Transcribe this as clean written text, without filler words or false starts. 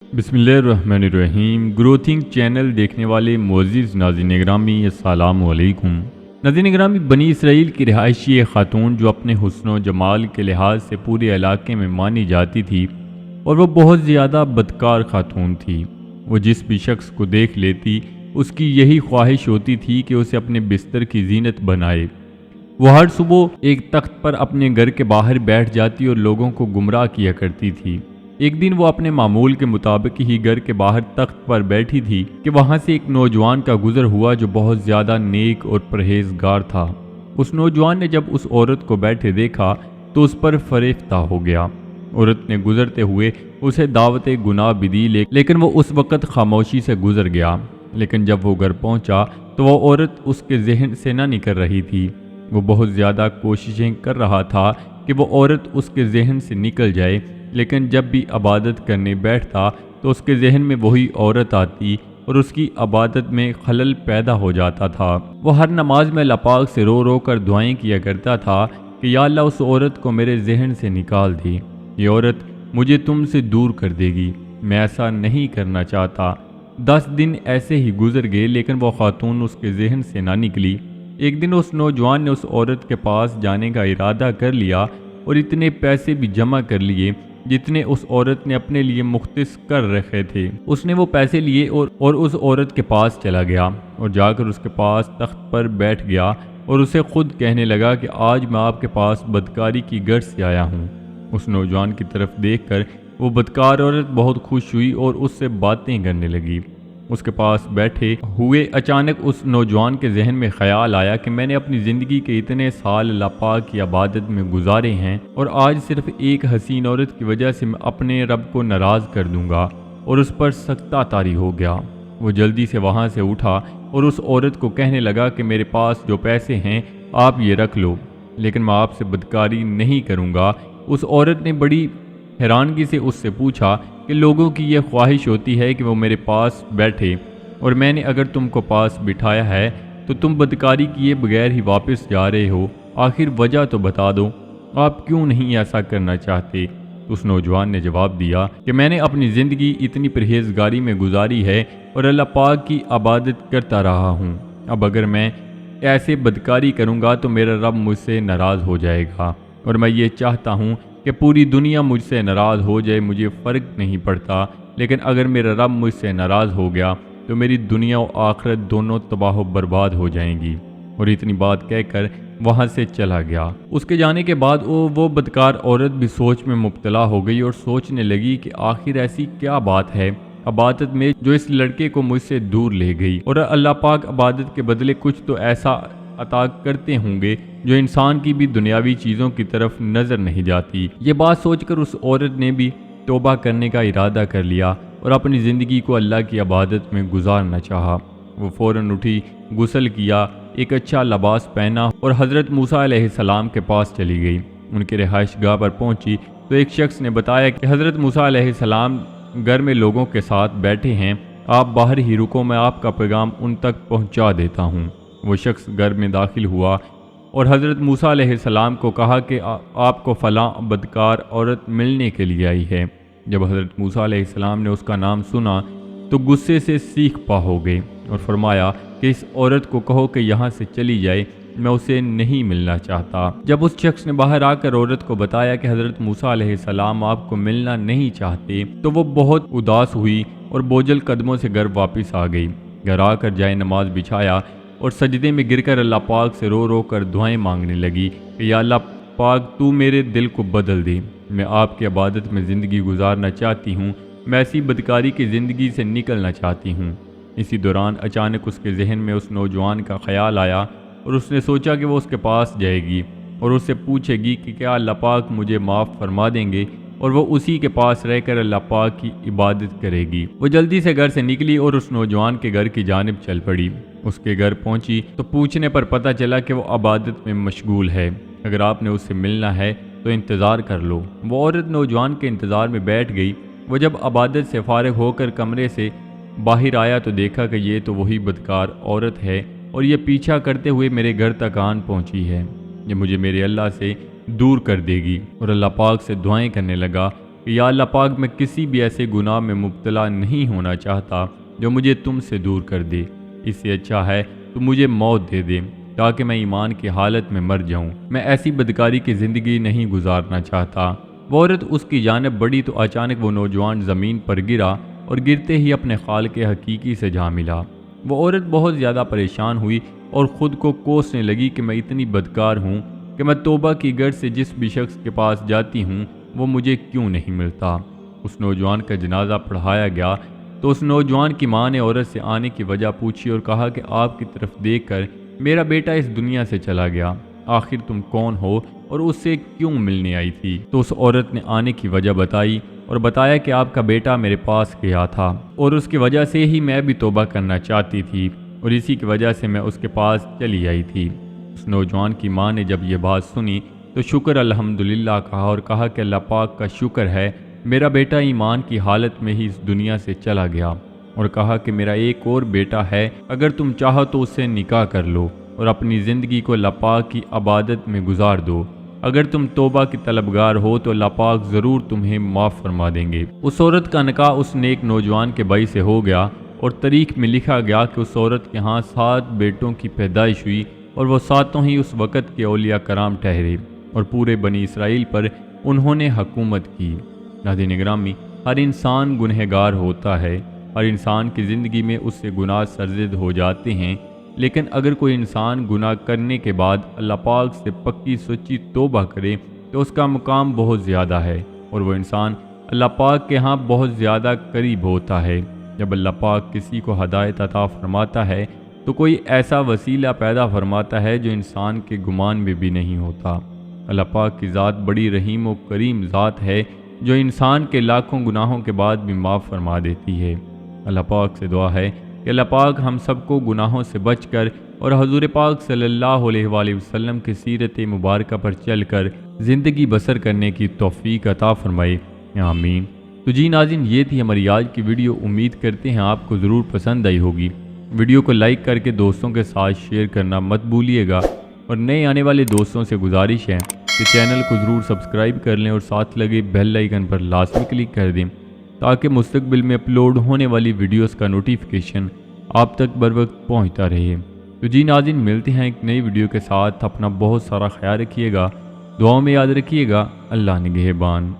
बिस्मिल्लाहिर्रहमानिर्रहीम। ग्रोथिंग चैनल देखने वाले मुअज़्ज़िज़ नाज़रीन ग्रामी, अस्सलामु अलैकुम। नाज़रीन ग्रामी, बनी इसराइल की रिहायशी ख़ातून जो अपने हुस्न व जमाल के लिहाज से पूरे इलाके में मानी जाती थी और वो बहुत ज़्यादा बदकार ख़ातून थी। वो जिस भी शख्स को देख लेती उसकी यही ख्वाहिश होती थी कि उसे अपने बिस्तर की जीनत बनाए। वो हर सुबह एक तख्त पर अपने घर के बाहर बैठ जाती और लोगों को गुमराह किया करती थी। एक दिन वो अपने मामूल के मुताबिक ही घर के बाहर तख्त पर बैठी थी कि वहां से एक नौजवान का गुजर हुआ जो बहुत ज़्यादा नेक और परहेजगार था। उस नौजवान ने जब उस औरत को बैठे देखा तो उस पर फरेफ्ता हो गया। औरत ने गुजरते हुए उसे दावत गुनाह भी दी, लेकिन वो उस वक़्त खामोशी से गुजर गया। लेकिन जब वो घर पहुंचा तो वो औरत उसके जहन से न निकल रही थी। वो बहुत ज़्यादा कोशिशें कर रहा था कि वो औरत उसके जहन से निकल जाए, लेकिन जब भी इबादत करने बैठता तो उसके जहन में वही औरत आती और उसकी इबादत में खलल पैदा हो जाता था। वो हर नमाज में अल्लाह पाक से रो रो कर दुआएं किया करता था कि या अल्लाह, उस औरत को मेरे जहन से निकाल दी। ये औरत मुझे तुमसे दूर कर देगी, मैं ऐसा नहीं करना चाहता। 10 दिन ऐसे ही गुजर गए, लेकिन वो खातून उसके जहन से ना निकली। एक दिन उस नौजवान ने उस औरत के पास जाने का इरादा कर लिया और इतने पैसे भी जमा कर लिए जितने उस औरत ने अपने लिए मुख्तस कर रखे थे। उसने वो पैसे लिए और उस औरत के पास चला गया और जाकर उसके पास तख्त पर बैठ गया और उसे खुद कहने लगा कि आज मैं आपके पास बदकारी की गर्ज से आया हूँ। उस नौजवान की तरफ देखकर वो बदकार औरत बहुत खुश हुई और उससे बातें करने लगी। उसके पास बैठे हुए अचानक उस नौजवान के जहन में ख्याल आया कि मैंने अपनी ज़िंदगी के इतने साल अल्लाह पाक की इबादत में गुजारे हैं और आज सिर्फ एक हसीन औरत की वजह से मैं अपने रब को नाराज़ कर दूंगा और उस पर सख्ता तारी हो गया। वो जल्दी से वहाँ से उठा और उस औरत को कहने लगा कि मेरे पास जो पैसे हैं आप ये रख लो, लेकिन मैं आपसे बदकारी नहीं करूँगा। उस औरत ने बड़ी हैरानगी से उससे पूछा कि लोगों की यह ख्वाहिश होती है कि वो मेरे पास बैठे और मैंने अगर तुमको पास बिठाया है तो तुम बदकारी किए बगैर ही वापस जा रहे हो। आखिर वजह तो बता दो, आप क्यों नहीं ऐसा करना चाहते? उस नौजवान ने जवाब दिया कि मैंने अपनी ज़िंदगी इतनी परहेजगारी में गुजारी है और अल्लाह पाक की इबादत करता रहा हूँ। अब अगर मैं ऐसे बदकारी करूँगा तो मेरा रब मुझसे नाराज़ हो जाएगा और मैं ये चाहता हूँ कि पूरी दुनिया मुझसे नाराज़ हो जाए, मुझे फ़र्क नहीं पड़ता। लेकिन अगर मेरा रब मुझसे नाराज़ हो गया तो मेरी दुनिया और आखिरत दोनों तबाह बर्बाद हो जाएंगी। और इतनी बात कहकर वहाँ से चला गया। उसके जाने के बाद वो बदकार औरत भी सोच में मुब्तला हो गई और सोचने लगी कि आखिर ऐसी क्या बात है इबादत में जो इस लड़के को मुझसे दूर ले गई, और अल्लाह पाक इबादत के बदले कुछ तो ऐसा अता करते होंगे जो इंसान की भी दुनियावी चीज़ों की तरफ नज़र नहीं जाती। ये बात सोचकर उस औरत ने भी तौबा करने का इरादा कर लिया और अपनी ज़िंदगी को अल्लाह की इबादत में गुजारना चाहा। वो फ़ौरन उठी, गुस्ल किया, एक अच्छा लिबास पहना और हज़रत मूसा अलैहिस्सलाम के पास चली गई। उनके रिहाइश गाह पर पहुंची तो एक शख्स ने बताया कि हज़रत मूसा अलैहिस्सलाम घर में लोगों के साथ बैठे हैं, आप बाहर ही रुको, मैं आपका पैगाम उन तक पहुँचा देता हूँ। वो शख्स घर में दाखिल हुआ और हज़रत मूसा अलैहिस्सलाम को कहा कि आपको फ़लाँ बदकार औरत मिलने के लिए आई है। जब हज़रत मूसा अलैहिस्सलाम ने उसका नाम सुना तो गुस्से से सीख पा हो गए और फरमाया कि इस औरत को कहो कि यहाँ से चली जाए, मैं उसे नहीं मिलना चाहता। जब उस शख्स ने बाहर आकर औरत को बताया कि हज़रत मूसा अलैहिस्सलाम आपको मिलना नहीं चाहते तो वो बहुत उदास हुई और बोझल कदमों से घर वापस आ गई। घर आकर जाए नमाज बिछाया और सजदे में गिरकर अल्लाह पाक से रो रो कर दुआएं मांगने लगी कि या अल्लाह पाक, तू मेरे दिल को बदल दे, मैं आपकी इबादत में ज़िंदगी गुजारना चाहती हूँ, मैं ऐसी बदकारी की ज़िंदगी से निकलना चाहती हूँ। इसी दौरान अचानक उसके जहन में उस नौजवान का ख्याल आया और उसने सोचा कि वो उसके पास जाएगी और उससे पूछेगी कि क्या अल्लाह पाक मुझे माफ़ फरमा देंगे, और वो उसी के पास रहकर अल्लाह पाक की इबादत करेगी। वो जल्दी से घर से निकली और उस नौजवान के घर की जानिब चल पड़ी। उसके घर पहुंची तो पूछने पर पता चला कि वो इबादत में मशगूल है, अगर आपने उससे मिलना है तो इंतज़ार कर लो। वो औरत नौजवान के इंतज़ार में बैठ गई। वो जब इबादत से फारिग होकर कमरे से बाहर आया तो देखा कि ये तो वही बदकार औरत है और ये पीछा करते हुए मेरे घर तक आन पहुंची है। ये मुझे मेरे अल्लाह से दूर कर देगी। और अल्लाह पाक से दुआएं करने लगा کہ یا اللہ پاک میں کسی بھی ایسے گناہ میں مبتلا نہیں ہونا چاہتا جو مجھے تم سے دور کر دے، اس سے اچھا ہے تو مجھے موت دے دے تاکہ میں ایمان کی حالت میں مر جاؤں، میں ایسی بدکاری کی زندگی نہیں گزارنا چاہتا۔ وہ عورت اس کی جانب بڑھی تو اچانک وہ نوجوان زمین پر گرا اور گرتے ہی اپنے خالق حقیقی سے جا ملا۔ وہ عورت بہت زیادہ پریشان ہوئی اور خود کو کوسنے لگی کہ میں اتنی بدکار ہوں کہ میں توبہ کی غرض سے جس بھی شخص کے پاس جاتی ہوں وہ مجھے کیوں نہیں ملتا۔ اس نوجوان کا جنازہ پڑھایا گیا تو اس نوجوان کی ماں نے عورت سے آنے کی وجہ پوچھی اور کہا کہ آپ کی طرف دیکھ کر میرا بیٹا اس دنیا سے چلا گیا، آخر تم کون ہو اور اس سے کیوں ملنے آئی تھی؟ تو اس عورت نے آنے کی وجہ بتائی اور بتایا کہ آپ کا بیٹا میرے پاس گیا تھا اور اس کی وجہ سے ہی میں بھی توبہ کرنا چاہتی تھی اور اسی کی وجہ سے میں اس کے پاس چلی آئی تھی۔ اس نوجوان کی ماں نے جب یہ بات سنی تو شکر الحمدللہ کہا اور کہا کہ اللہ پاک کا شکر ہے میرا بیٹا ایمان کی حالت میں ہی اس دنیا سے چلا گیا، اور کہا کہ میرا ایک اور بیٹا ہے، اگر تم چاہو تو اس سے نکاح کر لو اور اپنی زندگی کو اللہ پاک کی عبادت میں گزار دو، اگر تم توبہ کی طلبگار ہو تو اللہ پاک ضرور تمہیں معاف فرما دیں گے۔ اس عورت کا نکاح اس نیک نوجوان کے بھائی سے ہو گیا اور تاریخ میں لکھا گیا کہ اس عورت کے ہاں 7 بیٹوں کی پیدائش ہوئی اور وہ 7 ہی اس وقت کے اولیاء کرام ٹھہرے اور پورے بنی اسرائیل پر انہوں نے حکومت کی۔ ناظرین گرامی، ہر انسان گنہگار ہوتا ہے، ہر انسان کی زندگی میں اس سے گناہ سرزد ہو جاتے ہیں، لیکن اگر کوئی انسان گناہ کرنے کے بعد اللہ پاک سے پکی سچی توبہ کرے تو اس کا مقام بہت زیادہ ہے اور وہ انسان اللہ پاک کے ہاں بہت زیادہ قریب ہوتا ہے۔ جب اللہ پاک کسی کو ہدایت عطا فرماتا ہے تو کوئی ایسا وسیلہ پیدا فرماتا ہے جو انسان کے گمان میں بھی نہیں ہوتا۔ اللہ پاک کی ذات بڑی رحیم و کریم ذات ہے جو انسان کے لاکھوں گناہوں کے بعد بھی معاف فرما دیتی ہے۔ اللہ پاک سے دعا ہے کہ اللہ پاک ہم سب کو گناہوں سے بچ کر اور حضور پاک صلی اللہ علیہ وآلہ وسلم کی سیرت مبارکہ پر چل کر زندگی بسر کرنے کی توفیق عطا فرمائے، آمین۔ تو جی ناظرین، یہ تھی ہماری آج کی ویڈیو، امید کرتے ہیں آپ کو ضرور پسند آئی ہوگی۔ ویڈیو کو لائک کر کے دوستوں کے ساتھ شیئر کرنا مت بھولیے گا، اور نئے آنے والے دوستوں سے گزارش ہے کہ چینل کو ضرور سبسکرائب کر لیں اور ساتھ لگے بیل آئیکن پر لازمی کلک کر دیں تاکہ مستقبل میں اپلوڈ ہونے والی ویڈیوز کا نوٹیفیکیشن آپ تک بر وقت پہنچتا رہے۔ تو جی ناظرین، ملتے ہیں ایک نئی ویڈیو کے ساتھ، اپنا بہت سارا خیال رکھیے گا، دعاؤں میں یاد رکھیے گا۔ اللہ نگہبان۔